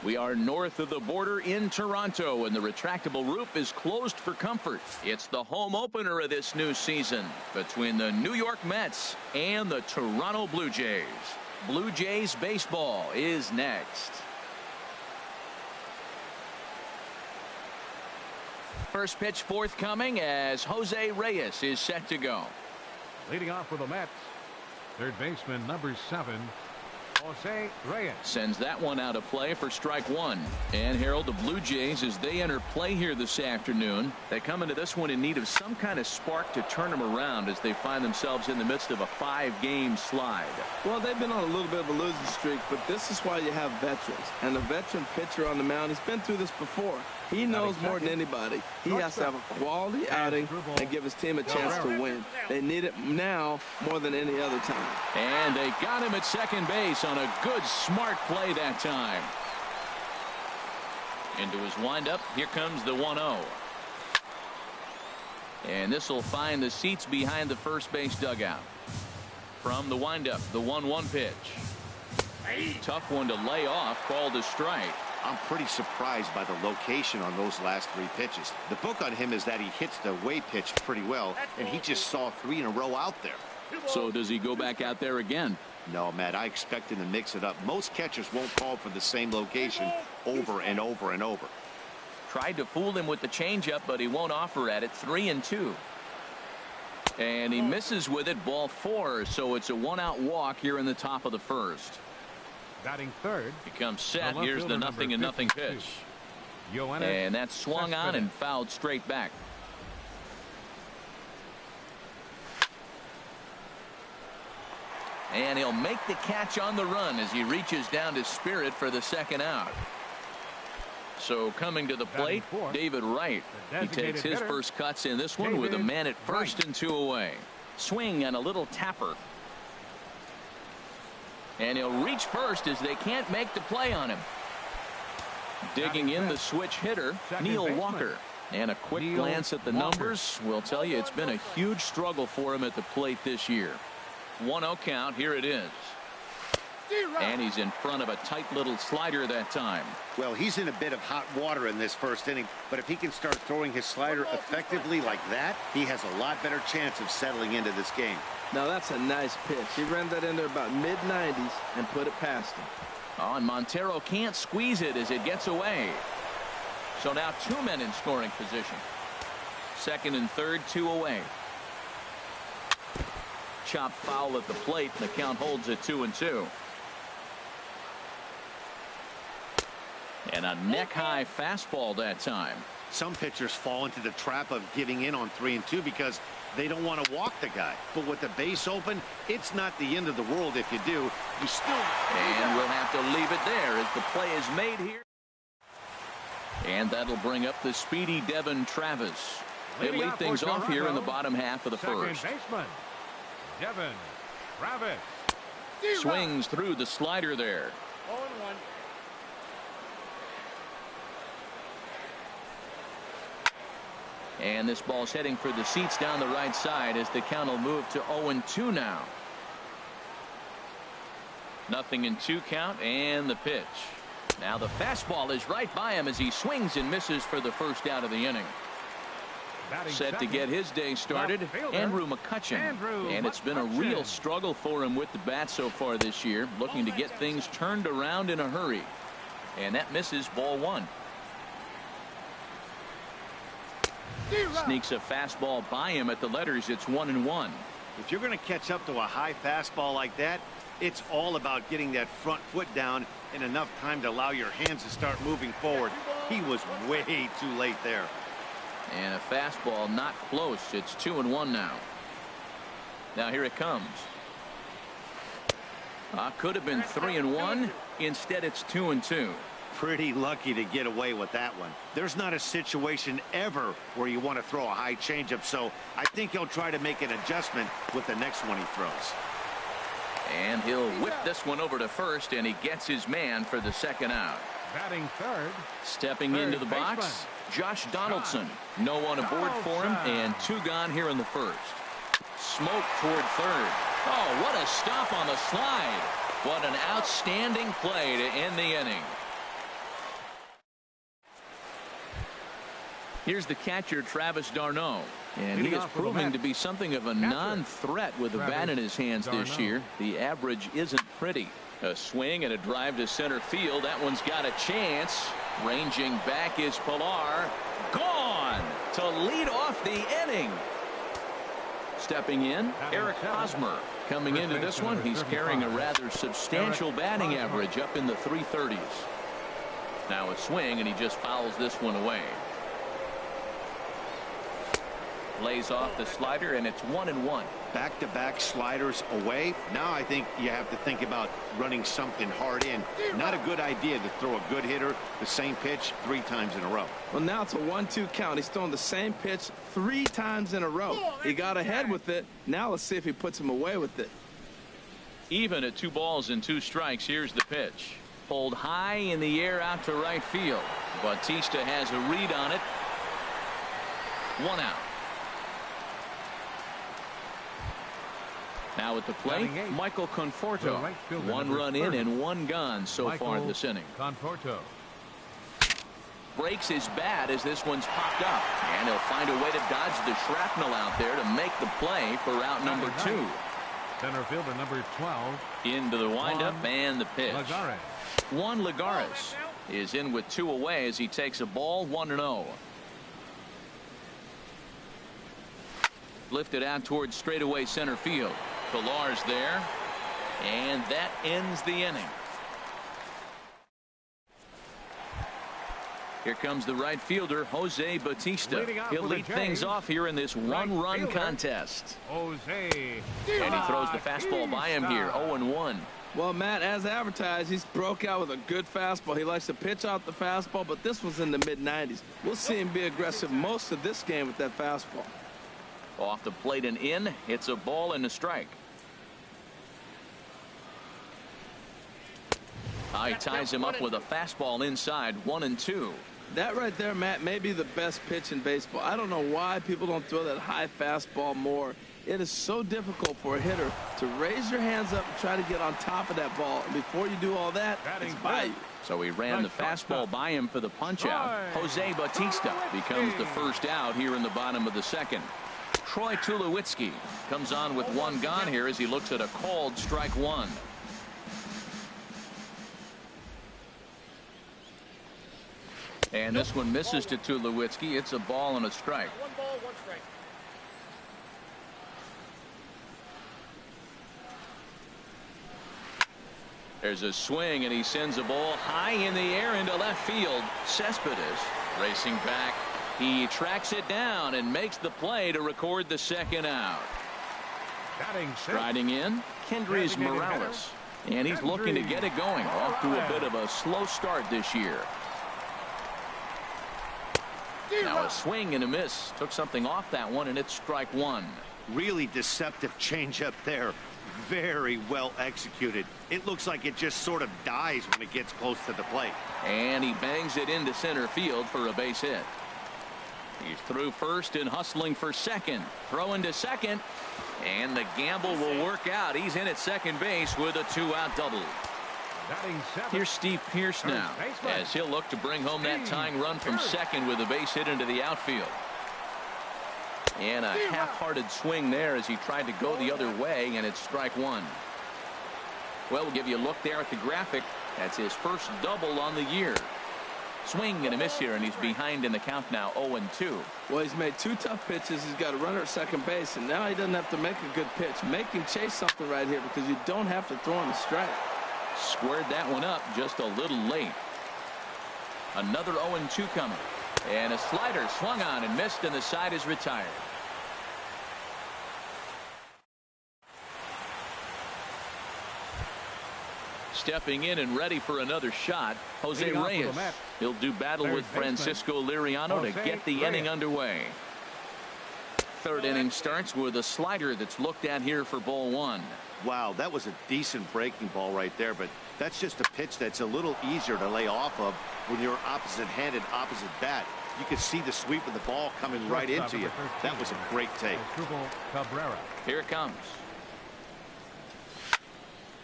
We are north of the border in Toronto, and the retractable roof is closed for comfort. It's the home opener of this new season between the New York Mets and the Toronto Blue Jays. Blue Jays baseball is next. First pitch forthcoming as Jose Reyes is set to go. Leading off for the Mets, third baseman number 7, Jose Reyes. Sends that one out of play for strike one. And Harold, the Blue Jays, as they enter play here this afternoon, they come into this one in need of some kind of spark to turn them around as they find themselves in the midst of a 5-game slide. Well, they've been on a little bit of a losing streak, but this is why you have veterans. And the veteran pitcher on the mound, he's been through this before. He knows more than anybody. He has to have a quality outing and give his team a chance to win. They need it now more than any other time. And they got him at second base on a good, smart play that time. Into his windup, here comes the 1-0. And this will find the seats behind the first base dugout. From the windup, the 1-1 pitch. Tough one to lay off, called a strike. I'm pretty surprised by the location on those last 3 pitches. The book on him is that he hits the way pitch pretty well, and he just saw 3 in a row out there. So does he go back out there again? No, Matt, I expect him to mix it up. Most catchers won't call for the same location over and over and over. Tried to fool him with the changeup, but he won't offer at it. 3-2. And he misses with it, ball 4, so it's a 1-out walk here in the top of the first. Batting third. He comes set. Here's the 0-0 pitch. And that's swung on and fouled straight back. And he'll make the catch on the run as he reaches down to Spirit for the second out. So coming to the plate, David Wright. He takes his first cuts in this one with a man at first and 2 away. Swing and a little tapper. And he'll reach first as they can't make the play on him. Digging in the switch hitter, Neil Walker. And a quick glance at the numbers will tell you it's been a huge struggle for him at the plate this year. 1-0 count. Here it is. And he's in front of a tight little slider that time. Well, he's in a bit of hot water in this first inning, but if he can start throwing his slider effectively like that, he has a lot better chance of settling into this game. Now that's a nice pitch. He ran that into about mid-90s and put it past him. Oh, and Montero can't squeeze it as it gets away. So now 2 men in scoring position. Second and third, 2 away. Chop foul at the plate, and the count holds at 2-2. And a neck-high fastball that time. Some pitchers fall into the trap of giving in on 3-2 because they don't want to walk the guy. But with the base open, it's not the end of the world if you do. You still... And we'll have to leave it there as the play is made here. And that'll bring up the speedy Devin Travis. They lead things off here in the bottom half of the first. Baseman, Devin Travis. Swings through the slider there. 0-1. And this ball's heading for the seats down the right side as the count will move to 0-2 now. 0-2 count and the pitch. Now the fastball is right by him as he swings and misses for the first out of the inning. Set to get his day started, Andrew McCutchen. And it's been a real struggle for him with the bat so far this year, looking to get things turned around in a hurry. And that misses, ball 1. Sneaks a fastball by him at the letters. It's 1-1. If you're going to catch up to a high fastball like that, it's all about getting that front foot down in enough time to allow your hands to start moving forward. He was way too late there. And a fastball not close. It's 2-1 now. Now here it comes. Could have been 3-1. Instead it's 2-2. Pretty lucky to get away with that one. There's not a situation ever where you want to throw a high changeup, so I think he'll try to make an adjustment with the next one he throws. And he'll whip this one over to first, and he gets his man for the second out. Batting third. Stepping into the box, Josh Donaldson. No one aboard for him, and 2 gone here in the first. Smoke toward third. Oh, what a stop on the slide. What an outstanding play to end the inning. Here's the catcher, Travis d'Arnaud. And he is proving to be something of a non-threat with the bat in his hands this year. The average isn't pretty. A swing and a drive to center field. That one's got a chance. Ranging back is Pilar. Gone to lead off the inning. Stepping in, Eric Hosmer. Coming into this one, he's carrying a rather substantial batting average up in the 330s. Now a swing, and he just fouls this one away. Lays off the slider, and it's 1-1. Back-to-back sliders away. Now I think you have to think about running something hard in. Not a good idea to throw a good hitter the same pitch 3 times in a row. Well, now it's a 1-2 count. He's throwing the same pitch 3 times in a row. He got ahead with it. Now let's see if he puts him away with it. Even at 2 balls and 2 strikes, here's the pitch. Pulled high in the air out to right field. Bautista has a read on it. 1 out. Now at the plate, Michael Conforto. 1 run in and 1 gone so far this inning. Conforto breaks his bat as this one's popped up, and he'll find a way to dodge the shrapnel out there to make the play for out number 2. Center fielder number 12. Into the windup and the pitch. Juan Lagares is in with 2 away as he takes a ball 1-0. Lifted out towards straightaway center field. Pilar's there, and that ends the inning. Here comes the right fielder, Jose Bautista. He'll lead things off here in this 1-run contest. Jose. And he throws the fastball by him here, 0-1. Well, Matt, as advertised, he's broke out with a good fastball. He likes to pitch out the fastball, but this one's in the mid-90s. We'll see him be aggressive most of this game with that fastball. Off the plate and in. It's a ball and a strike. He ties him up with a fastball inside, 1-2. That right there, Matt, may be the best pitch in baseball. I don't know why people don't throw that high fastball more. It is so difficult for a hitter to raise your hands up and try to get on top of that ball. And before you do all that, it's by you. So he ran the fastball by him for the punch out. Jose Bautista becomes the first out here in the bottom of the 2nd. Troy Tulowitzki comes on with 1 gone here as he looks at a called strike 1. And this one misses to Tulowitzki. It's a ball and a strike. 1 ball, 1 strike. There's a swing, and he sends a ball high in the air into left field. Cespedes racing back. He tracks it down and makes the play to record the 2nd out. Striding in, Kendrys Morales. And he's looking to get it going. Off to a bit of a slow start this year. Now a swing and a miss. Took something off that one, and it's strike 1. Really deceptive changeup there. Very well executed. It looks like it just sort of dies when it gets close to the plate. And he bangs it into center field for a base hit. He's through first and hustling for second. Throwing to second, and the gamble will work out. He's in at second base with a 2-out double. Here's Steve Pearce now as he'll look to bring home that tying run from second with a base hit into the outfield. And a half-hearted swing there as he tried to go the other way, and it's strike 1. Well, we'll give you a look there at the graphic. That's his first double on the year. Swing and a miss here, and he's behind in the count now, 0-2. Well, he's made 2 tough pitches. He's got a runner at second base, and now he doesn't have to make a good pitch. Make him chase something right here because you don't have to throw him a strike. Squared that one up just a little late. Another 0-2 coming. And a slider swung on and missed, and the side is retired. Stepping in and ready for another shot, Jose Reyes. He'll do battle with Francisco Liriano to get the inning underway. 3rd inning starts with a slider that's looked at here for ball 1. Wow, that was a decent breaking ball right there, but that's just a pitch that's a little easier to lay off of when you're opposite-handed, opposite bat. You can see the sweep of the ball coming right into you. That was a great take. Here it comes.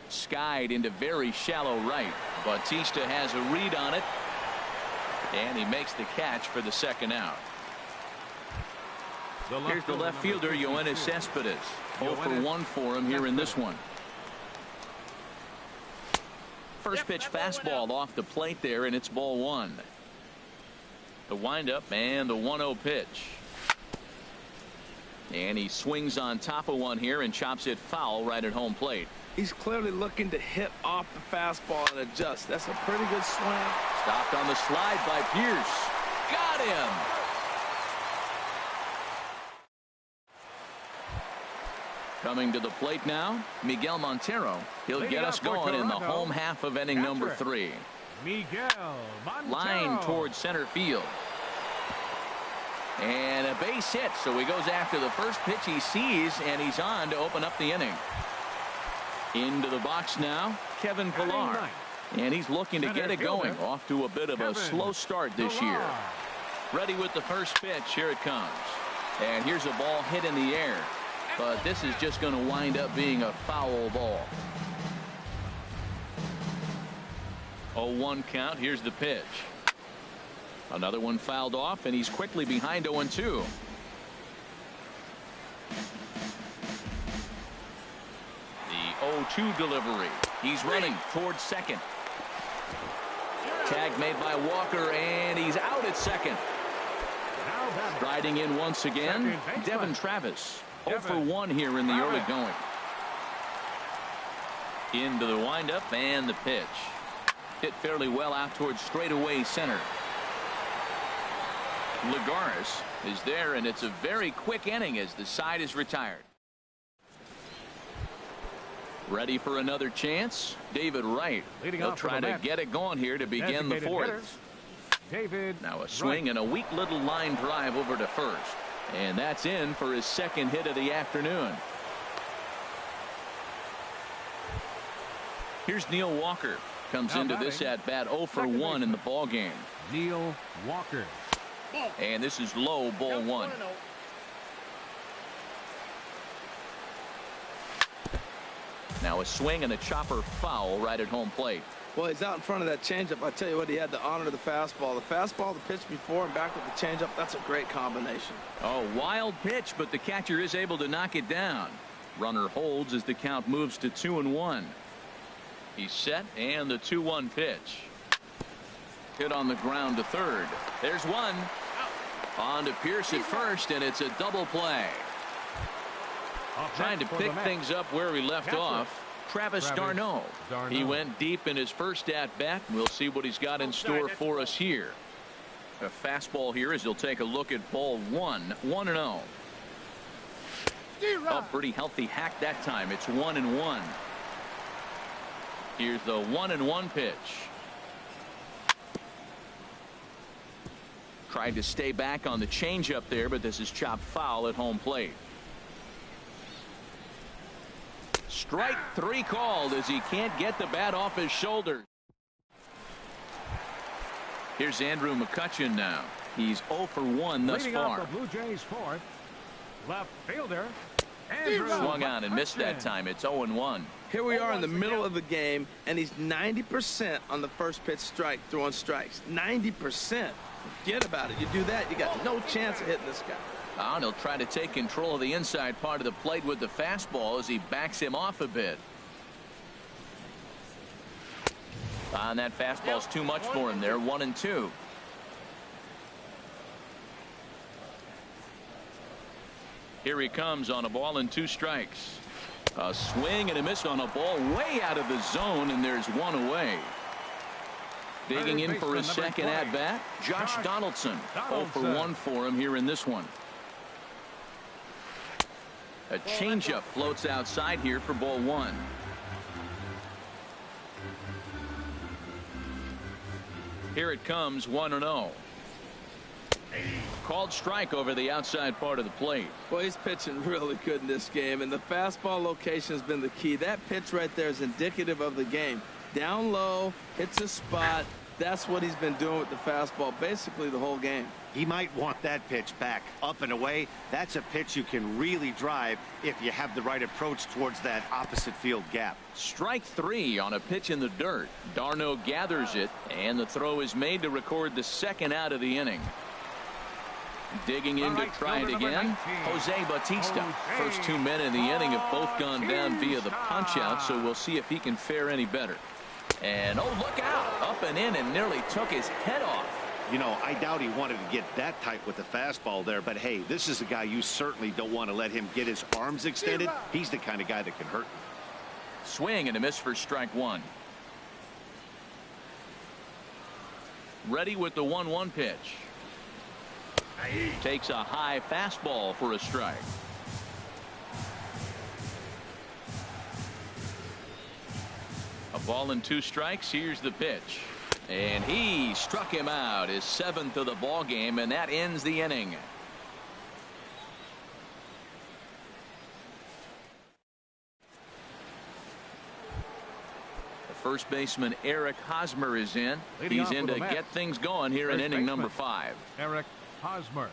Skied into very shallow right. Bautista has a read on it, and he makes the catch for the 2nd out. Here's the left fielder, Yoenis Cespedes. 0 for 1 for him here in this one. First pitch fastball off the plate there, and it's ball 1. The windup and the 1-0 pitch. And he swings on top of one here and chops it foul right at home plate. He's clearly looking to hit off the fastball and adjust. That's a pretty good swing. Stopped on the slide by Pierce. Got him. Coming to the plate now, Miguel Montero. He'll get us going in the home half of inning number 3. Miguel Montero. Line towards center field. And a base hit, so he goes after the first pitch he sees, and he's on to open up the inning. Into the box now, Kevin Pillar. And he's looking to get it going. Off to a bit of a slow start this year. Ready with the first pitch. Here it comes. And here's a ball hit in the air. But this is just going to wind up being a foul ball. 0-1 count. Here's the pitch. Another one fouled off, and he's quickly behind 0-2. The 0-2 delivery. He's running towards second. Tag made by Walker, and he's out at second. Striding in once again, Devin Travis. 0 for 1 here in the early going. Into the windup and the pitch. Hit fairly well out towards straightaway center. Lagares is there, and it's a very quick inning as the side is retired. Ready for another chance. David Wright. He'll try to get it going here to begin the 4th. Now a swing and a weak little line drive over to first. And that's in for his second hit of the afternoon. Here's Neil Walker. Comes into this at bat 0 for 1 in the ball game. Neil Walker. And this is low, ball 1. Now a swing and a chopper foul right at home plate. Well, he's out in front of that changeup. I tell you what, he had to honor the fastball. The fastball, the pitch before, and back with the changeup. That's a great combination. Oh, wild pitch, but the catcher is able to knock it down. Runner holds as the count moves to 2-1. He's set, and the 2-1 pitch. Hit on the ground to third. There's one. On to Pierce at first, and it's a double play. Trying to pick things up where he left off. Travis d'Arnaud. He went deep in his first at-bat. We'll see what he's got in store for us here. A fastball here as he'll take a look at ball 1. 1-0. A pretty healthy hack that time. It's 1-1. Here's the 1-1 pitch. Tried to stay back on the changeup there, but this is chopped foul at home plate. Strike 3 called as he can't get the bat off his shoulders. Here's Andrew McCutchen now. He's 0 for 1 thus far. The Blue Jays 4th. Left fielder. Swung on and missed that time. It's 0-1. Here we are in the middle of the game, and he's 90% on the first pitch strike, throwing strikes. 90%. Forget about it. You do that, you got no chance of hitting this guy. And he'll try to take control of the inside part of the plate with the fastball as he backs him off a bit. And that fastball's too much for him there. 1-2. Here he comes on a ball and 2 strikes. A swing and a miss on a ball way out of the zone, and there's one away. Digging in for his second at-bat, Josh Donaldson. 0 for 1 for him here in this one. A changeup floats outside here for ball 1. Here it comes, 1-0. Called strike over the outside part of the plate. Well, he's pitching really good in this game, and the fastball location has been the key. That pitch right there is indicative of the game. Down low, hits a spot. That's what he's been doing with the fastball basically the whole game. He might want that pitch back, up and away. That's a pitch you can really drive if you have the right approach towards that opposite field gap. Strike 3 on a pitch in the dirt. d'Arnaud gathers it, and the throw is made to record the second out of the inning. Digging in to try it again, Jose Bautista. First 2 men in the inning have both gone down via the punch-out, so we'll see if he can fare any better. And, oh, look out. Up and in and nearly took his head off. You know, I doubt he wanted to get that tight with the fastball there, but hey, this is a guy you certainly don't want to let him get his arms extended. He's the kind of guy that can hurt you. Swing and a miss for strike one. Ready with the 1-1 pitch. Takes a high fastball for a strike. A ball and 2 strikes. Here's the pitch. And he struck him out, his 7th of the ball game, and that ends the inning. The first baseman Eric Hosmer is in. He's in to get things going here in inning number 5. Eric Hosmer.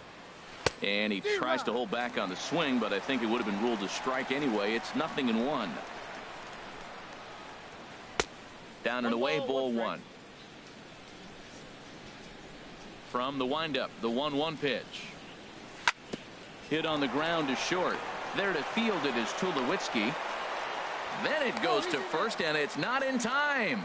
And he tries to hold back on the swing, but I think it would have been ruled a strike anyway. It's 0-1. Down and away, ball 1. From the windup, the 1-1 pitch. Hit on the ground to short. There to field it is Tulowitzki. Then it goes to first, and it's not in time.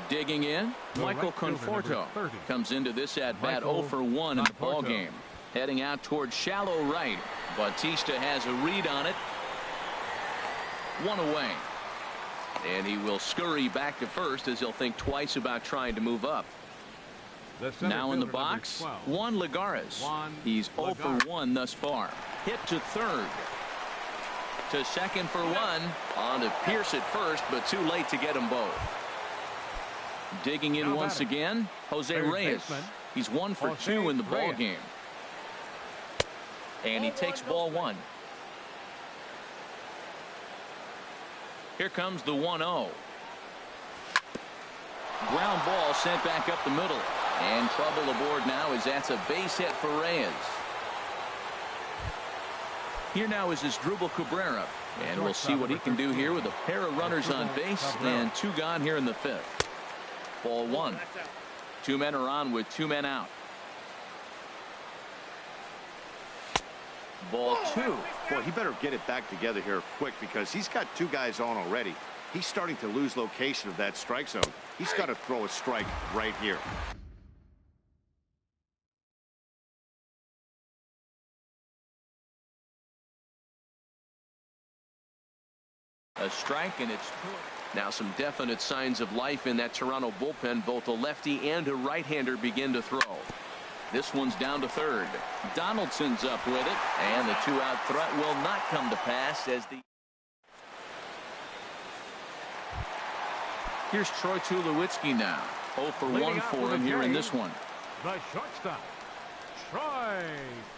Digging in, Michael Conforto comes into this at-bat 0 for 1 in the ball game. Heading out towards shallow right. Bautista has a read on it. 1 away. And he will scurry back to first as he'll think twice about trying to move up. Now in the box, Juan Lagares. He's 0 for 1 thus far. Hit to third. To second for 1. On to Pierce at first, but too late to get them both. Digging in once again, Jose Reyes. He's 1 for 2 in the ball game. And he takes ball 1. Here comes the 1-0. Ground ball sent back up the middle. And trouble aboard now as that's a base hit for Reyes. Here now is Asdrubal Cabrera. And we'll see what he can do here with a pair of runners on base and 2 gone here in the 5th. Ball 1. 2 men are on with 2 men out. Ball 2. Boy, he better get it back together here quick because he's got 2 guys on already. He's starting to lose location of that strike zone. He's got to throw a strike right here. A strike, and it's now some definite signs of life in that Toronto bullpen. Both a lefty and a right-hander begin to throw. This one's down to third. Donaldson's up with it, and the 2-out threat will not come to pass as the. Here's Troy Tulowitzki now. 0 for 1 for him here in this one. The shortstop, Troy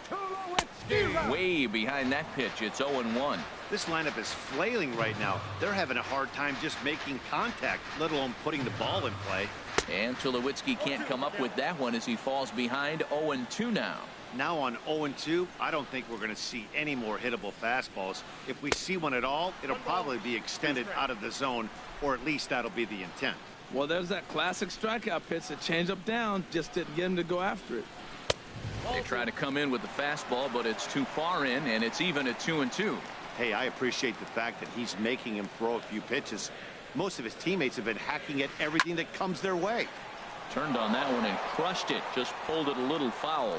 Tulowitzki. Way behind that pitch. It's 0-1. This lineup is flailing right now. They're having a hard time just making contact, let alone putting the ball in play. And Tulowitzki can't come up with that one as he falls behind 0-2 now. Now on 0-2, I don't think we're going to see any more hittable fastballs. If we see one at all, it'll probably be extended out of the zone, or at least that'll be the intent. Well, there's that classic strikeout pitch, a changeup down, just didn't get him to go after it. They try to come in with the fastball, but it's too far in, and it's even at 2-2. Hey, I appreciate the fact that he's making him throw a few pitches. Most of his teammates have been hacking at everything that comes their way. Turned on that one and crushed it. Just pulled it a little foul.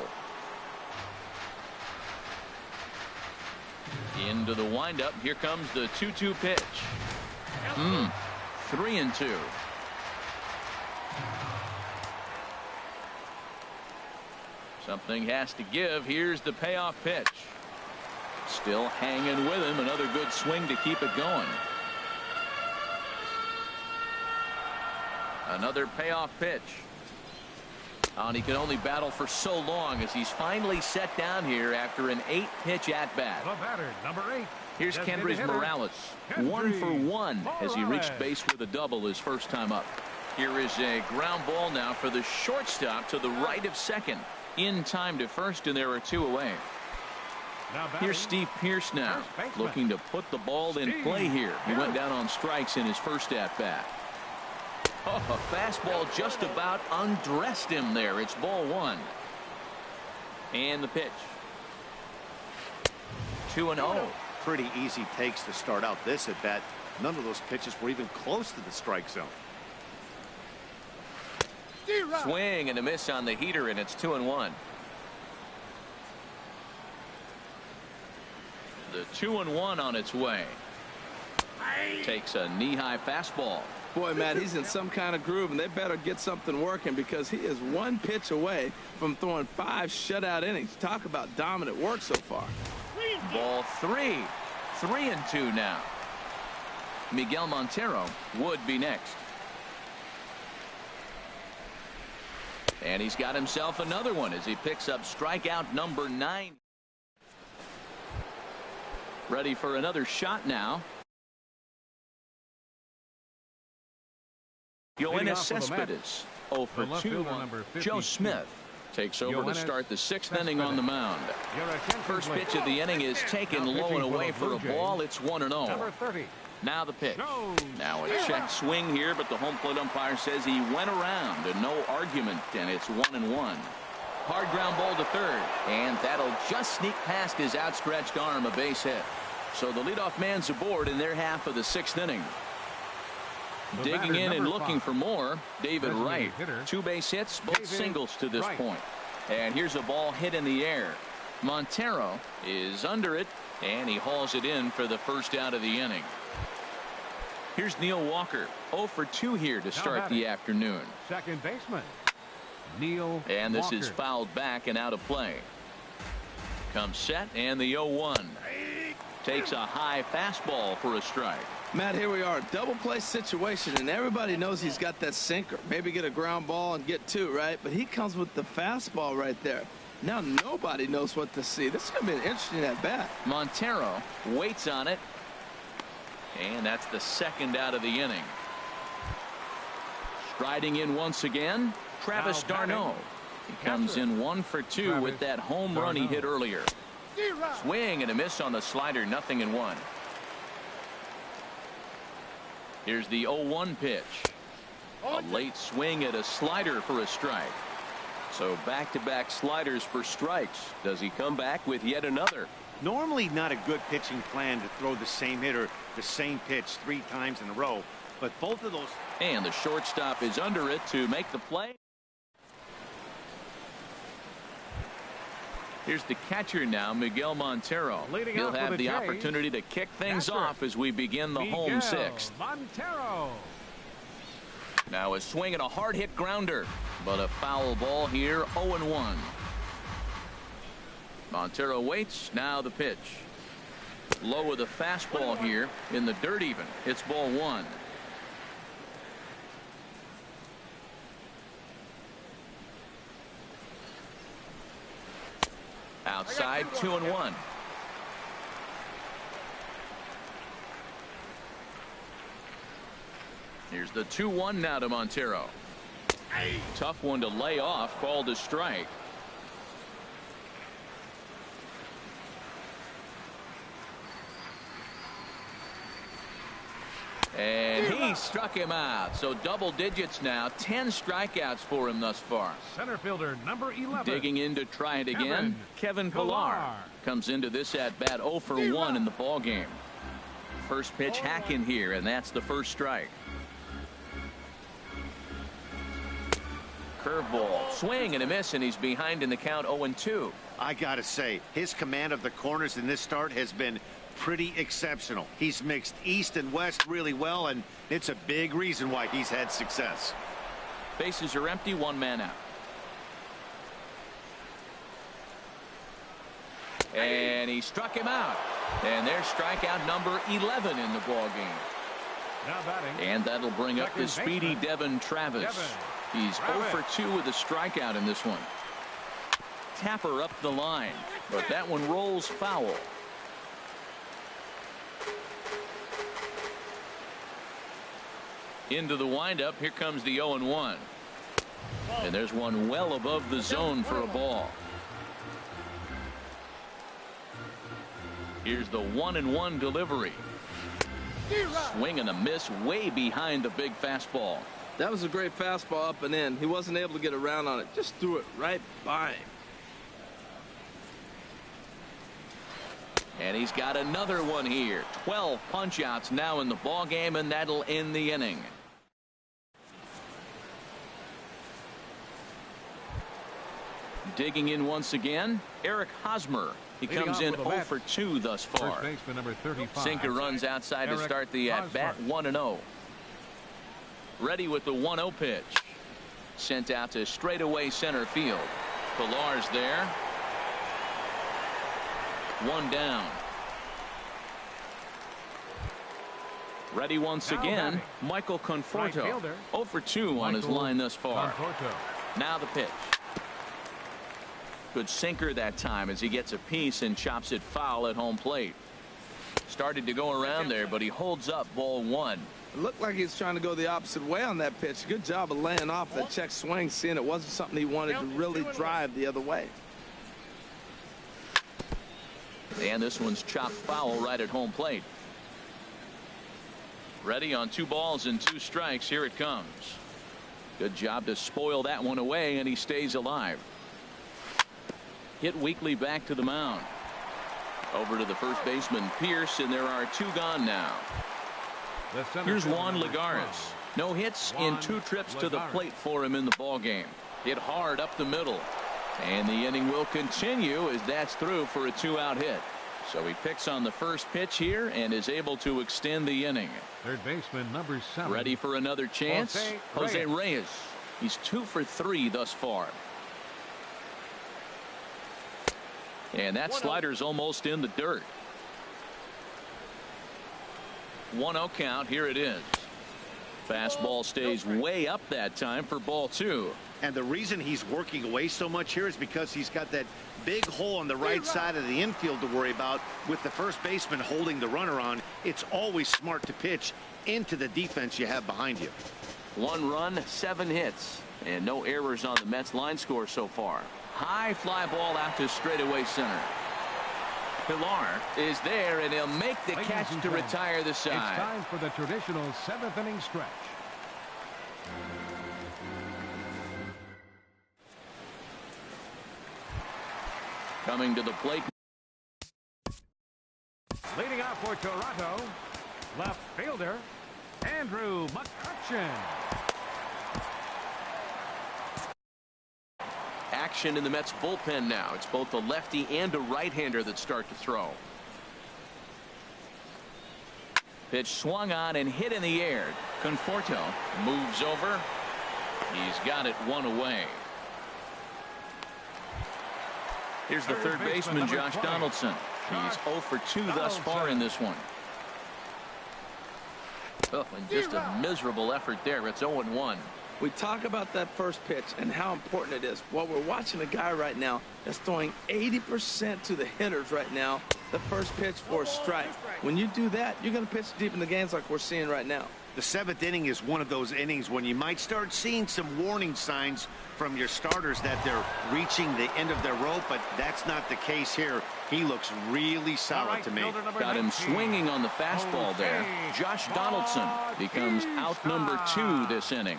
Into the windup. Here comes the 2-2 pitch. 3-2. Something has to give. Here's the payoff pitch. Still hanging with him. Another good swing to keep it going. Another payoff pitch. And he can only battle for so long as he's finally set down here after an 8-pitch at-bat. The batter, number 8. Here's Kendrys Morales. 1 for 1 as he reached base with a double his first time up. Here is a ground ball now for the shortstop to the right of second. In time to first, and there are 2 away. Here's Steve Pierce now, looking to put the ball in play here. He went down on strikes in his first at-bat. Oh, a fastball just about undressed him there. It's ball 1. And the pitch. 2-0. Pretty easy takes to start out this at bat. None of those pitches were even close to the strike zone. Swing and a miss on the heater, and it's 2-1. The 2-1 on its way. Takes a knee-high fastball. Boy, Matt, he's in some kind of groove, and they better get something working because he is one pitch away from throwing 5 shutout innings. Talk about dominant work so far. Ball 3. 3-2 now. Miguel Montero would be next. And he's got himself another one as he picks up strikeout number 9. Ready for another shot now. Yoenis Cespedes 0 for 2. Joe Smith takes over to start the 6th inning on the mound. First pitch of the inning is taken low and away for a ball. It's 1-0. Now the pitch. Now a check swing here, but the home plate umpire says he went around and no argument, and it's 1-1. Hard ground ball to third, and that'll just sneak past his outstretched arm, a base hit. So the leadoff man's aboard in their half of the 6th inning. Digging in and looking for more, David Wright. 2 base hits, both singles to this point. And here's a ball hit in the air. Montero is under it, and he hauls it in for the first out of the inning. Here's Neil Walker, 0 for 2 here to start the afternoon. Second baseman, Neil And this Walker. is fouled back and out of play. Comes set, and the 0-1. Takes a high fastball for a strike. Matt, here we are, double play situation, and everybody knows he's got that sinker. Maybe get a ground ball and get 2, right? But he comes with the fastball right there. Now nobody knows what to see. This is going to be an interesting at bat. Montero waits on it, and that's the 2nd out of the inning. Striding in once again, Travis d'Arnaud. He comes in 1 for 2 with that home run he hit earlier. Swing and a miss on the slider, 0-1. Here's the 0-1 pitch. A late swing at a slider for a strike. So back-to-back sliders for strikes. Does he come back with yet another? Normally not a good pitching plan to throw the same hitter the same pitch 3 times in a row, but both of those. And the shortstop is under it to make the play. Here's the catcher now, Miguel Montero. He'll have the opportunity to kick things off as we begin the home 6th. Montero. Now a swing and a hard hit grounder, but a foul ball here, 0-1. Montero waits. Now the pitch. Low with a fastball here in the dirt even. It's ball 1. Outside, 2-1. Here's the 2-1 now to Montero. Tough one to lay off, called a strike. And he struck him out. So double digits now. 10 strikeouts for him thus far. Center fielder number 11. Digging in to try it again. Kevin Pillar comes into this at bat 0 for 1 in the ball game. First pitch hack in here, and that's the first strike. Curveball, swing and a miss, and he's behind in the count 0-2. I gotta say, his command of the corners in this start has been pretty exceptional. He's mixed east and west really well, and it's a big reason why he's had success. Bases are empty, 1 man out. And he struck him out. And there's strikeout number 11 in the ball game. Now batting. And that'll bring up the speedy Devin Travis. He's 0 for 2 with a strikeout in this one. Tapper up the line, but that one rolls foul. Into the windup. Here comes the 0-1. And there's one well above the zone for a ball. Here's the 1-1 delivery. Swing and a miss way behind the big fastball. That was a great fastball up and in. He wasn't able to get around on it. Just threw it right by him. And he's got another one here. 12 punch-outs now in the ball game, and that'll end the inning. Digging in once again, Eric Hosmer. He comes in 0 for 2 thus far. First baseman number 35. Sinker runs outside to start the at-bat, 1-0. Ready with the 1-0 pitch. Sent out to straightaway center field. Pilar's there. 1 down. Ready once again, Michael Conforto. 0 for 2 on his line thus far. Now the pitch. Good sinker that time as he gets a piece and chops it foul at home plate. Started to go around there, but he holds up ball 1. It looked like he was trying to go the opposite way on that pitch. Good job of laying off that check swing, seeing it wasn't something he wanted to really drive the other way. And this one's chopped foul right at home plate. Ready on 2 balls and 2 strikes. Here it comes. Good job to spoil that one away, and he stays alive. Hit weakly back to the mound. Over to the first baseman, Pierce, and there are 2 gone now. Here's Juan Lagares. No hits in 2 trips to the plate for him in the ballgame. Hit hard up the middle. And the inning will continue as that's through for a 2-out hit. So he picks on the first pitch here and is able to extend the inning. Third baseman number 7. Ready for another chance? Jose Reyes. He's 2 for 3 thus far. And that slider's almost in the dirt. 1-0 count. Here it is. Fastball stays way up that time for ball 2. And the reason he's working away so much here is because he's got that big hole on the right side of the infield to worry about. With the first baseman holding the runner on, it's always smart to pitch into the defense you have behind you. 1 run, 7 hits, and no errors on the Mets line score so far. High fly ball out to straightaway center. Pilar is there, and he'll make the catch to retire the side. It's time for the traditional 7th inning stretch. Coming to the plate. Leading off for Toronto, left fielder Andrew McCutchen. Action in the Mets bullpen now. It's both a lefty and a right-hander that start to throw. Pitch swung on and hit in the air. Conforto moves over. He's got it 1 away. Here's the third baseman, Josh Donaldson. He's 0 for 2 thus far in this one. Oh, and just a miserable effort there. It's 0-1. We talk about that first pitch and how important it is. Well, we're watching a guy right now that's throwing 80% to the hitters right now. The first pitch for a strike. When you do that, you're going to pitch deep in the games like we're seeing right now. The 7th inning is one of those innings when you might start seeing some warning signs from your starters that they're reaching the end of their rope, but that's not the case here. He looks really solid to me. Got him swinging on the fastball there. Josh Donaldson becomes out number 2 this inning.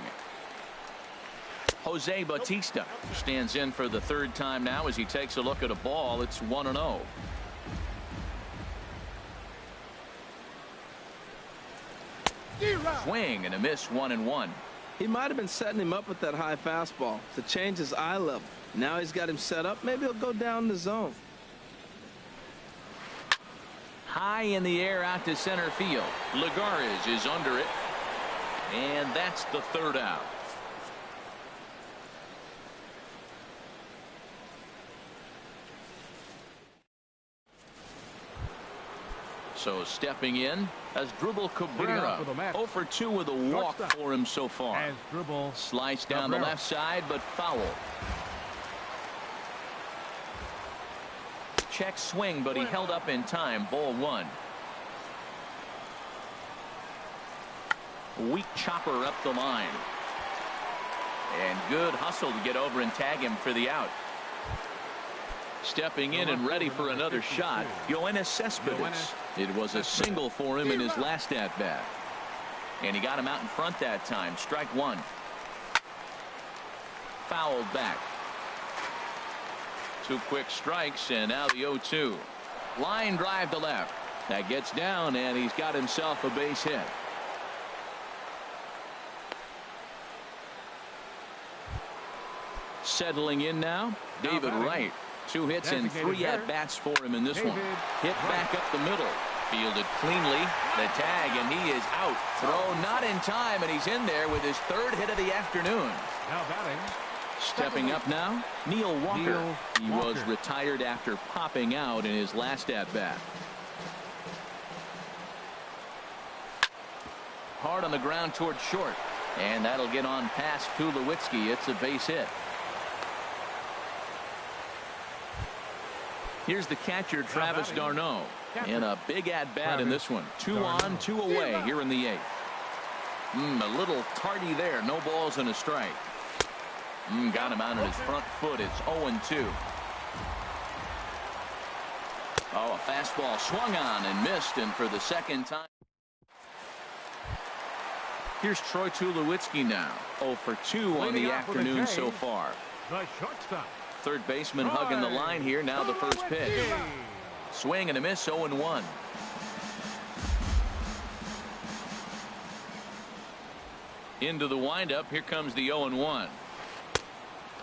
Jose Bautista stands in for the 3rd time now as he takes a look at a ball. It's 1-0. Swing and a miss, 1-1. He might have been setting him up with that high fastball to change his eye level. Now he's got him set up. Maybe he'll go down the zone. High in the air out to center field. Lagares is under it. And that's the 3rd out. So stepping in as Asdrubal Cabrera. 0 for 2 with a walk for him so far. Sliced down the left side, but foul. Check swing, but he held up in time. Ball 1. Weak chopper up the line. And good hustle to get over and tag him for the out. Stepping in and ready for another shot, Yoenis Cespedes. It was a single for him in his last at-bat. And he got him out in front that time. Strike 1. Fouled back. 2 quick strikes, and now the 0-2. Line drive to left. That gets down, and he's got himself a base hit. Settling in now, David Wright. 2 hits and 3 at-bats for him in this one. Hit back up the middle. Fielded cleanly. The tag, and he is out. Throw not in time, and he's in there with his 3rd hit of the afternoon. Now batting. Stepping up now, Neil Walker. He was retired after popping out in his last at-bat. Hard on the ground towards short. And that'll get on past Tulowitzki. It's a base hit. Here's the catcher, Travis d'Arnaud, in a big at-bat in this one. 2 on, 2 away here in the 8th. A little tardy there. No balls and a strike. Got him out on his front foot. It's 0-2. Oh, a fastball swung on and missed, and for the 2nd time. Here's Troy Tulowitzki now. 0 for 2 on the afternoon so far. The shortstop. 3rd baseman hugging the line here. Now the first pitch. Swing and a miss. 0-1. Into the windup. Here comes the 0-1.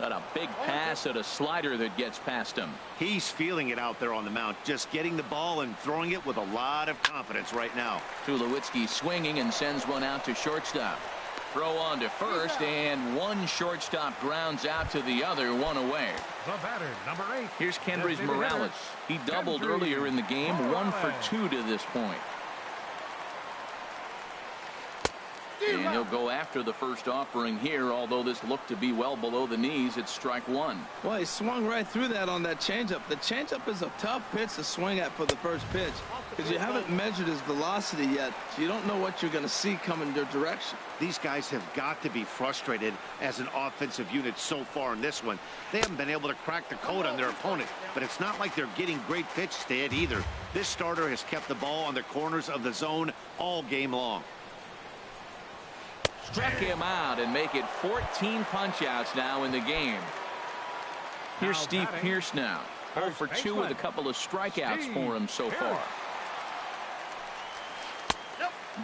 Got a big pass at a slider that gets past him. He's feeling it out there on the mound, just getting the ball and throwing it with a lot of confidence right now. Tulowitzki swinging and sends one out to shortstop. Throw on to first, and one shortstop grounds out to the other, 1 away. The batter, number 8. Here's Kendrys Morales. He doubled earlier in the game, 1 for 2 to this point. And he'll go after the first offering here, although this looked to be well below the knees. It's strike 1. Well, he swung right through that on that changeup. The changeup is a tough pitch to swing at for the first pitch because you haven't measured his velocity yet, so you don't know what you're going to see coming your direction. These guys have got to be frustrated as an offensive unit so far in this one. They haven't been able to crack the code on their opponent, but it's not like they're getting great pitch stead either. This starter has kept the ball on the corners of the zone all game long. Struck him out and make it 14 punch-outs now in the game. Here's Steve Pearce now. 0 for 2 with a couple of strikeouts for him so far.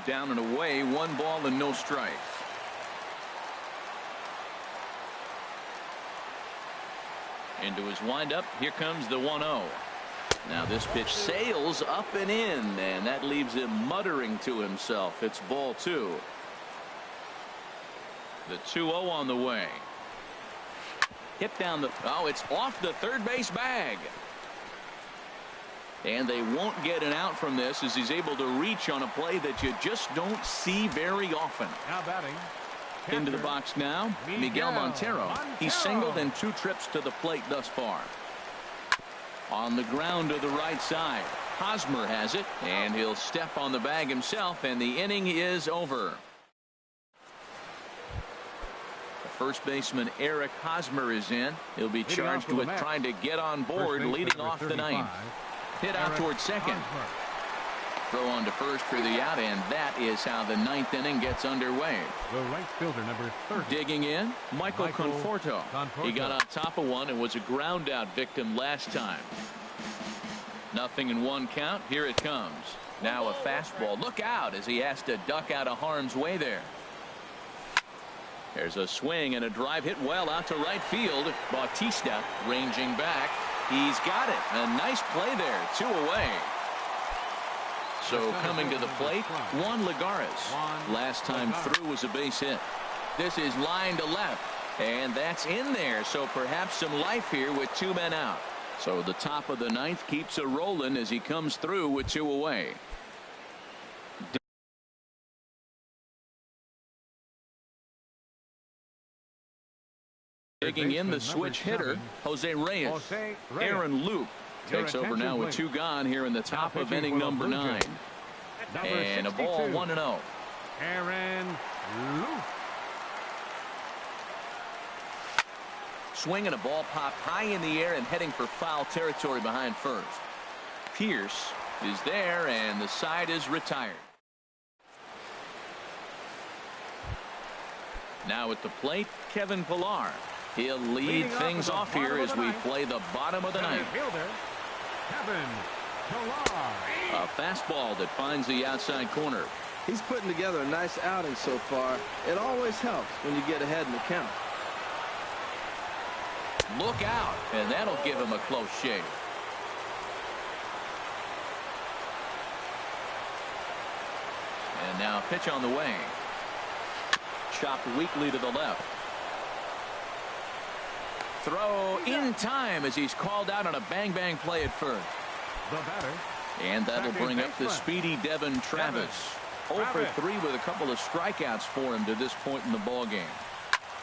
Down and away, 1 ball and no strikes. Into his windup. Here comes the 1-0. Now this pitch sails up and in, and that leaves him muttering to himself. It's ball 2. The 2-0 on the way. Hit down the... Oh, it's off the 3rd base bag. And they won't get an out from this as he's able to reach on a play that you just don't see very often. Now batting. Into the box now, Miguel Montero. He's singled and 2 trips to the plate thus far. On the ground to the right side. Hosmer has it, and he'll step on the bag himself, and the inning is over. First baseman Eric Hosmer is in. He'll be charged with trying to get on board, leading off the 9th. Hit out towards second. Throw on to first for the out, and that is how the 9th inning gets underway. The right fielder, number 30. Digging in, Michael Conforto. He got on top of one and was a ground out victim last time. 0-1 count. Here it comes. Now a fastball. Look out as he has to duck out of harm's way there. There's a swing and a drive hit well out to right field. Bautista ranging back. He's got it. A nice play there. 2 away. So coming to the plate, Juan Lagares. Last time through was a base hit. This is line to left. And that's in there. So perhaps some life here with 2 men out. So the top of the 9th keeps a rolling as he comes through with 2 away. Digging in the switch hitter, Jose Reyes. Aaron Luke takes over now with 2 gone here in the top of inning number 9. And a ball 1-0. Aaron Luke. Swing and a ball popped high in the air and heading for foul territory behind first. Pierce is there, and the side is retired. Now at the plate, Kevin Pillar. He'll lead things off here as we play the bottom of the 9th. Kevin Tolar. A fastball that finds the outside corner. He's putting together a nice outing so far. It always helps when you get ahead in the count. Look out, and that'll give him a close shave. And now pitch on the way. Chopped weakly to the left. Throw in time as he's called out on a bang-bang play at first. The batter. And that'll bring up the speedy Devin Travis. 0 for 3 with a couple of strikeouts for him to this point in the ball game.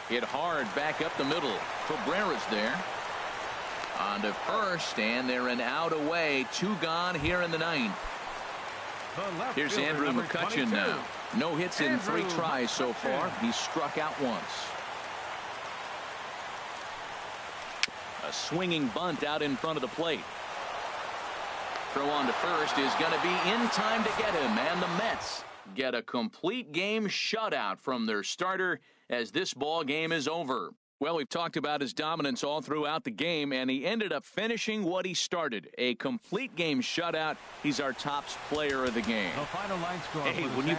Hit hard back up the middle. Cabrera's there. On to first, and they're an out away. 2 gone here in the 9th. Here's Andrew McCutcheon now. No hits in 3 tries so far. He's struck out once. A swinging bunt out in front of the plate. Throw on to first is going to be in time to get him, and the Mets get a complete game shutout from their starter as this ball game is over. Well, we've talked about his dominance all throughout the game, and he ended up finishing what he started. A complete game shutout. He's our top player of the game. The final line score. Hey, when you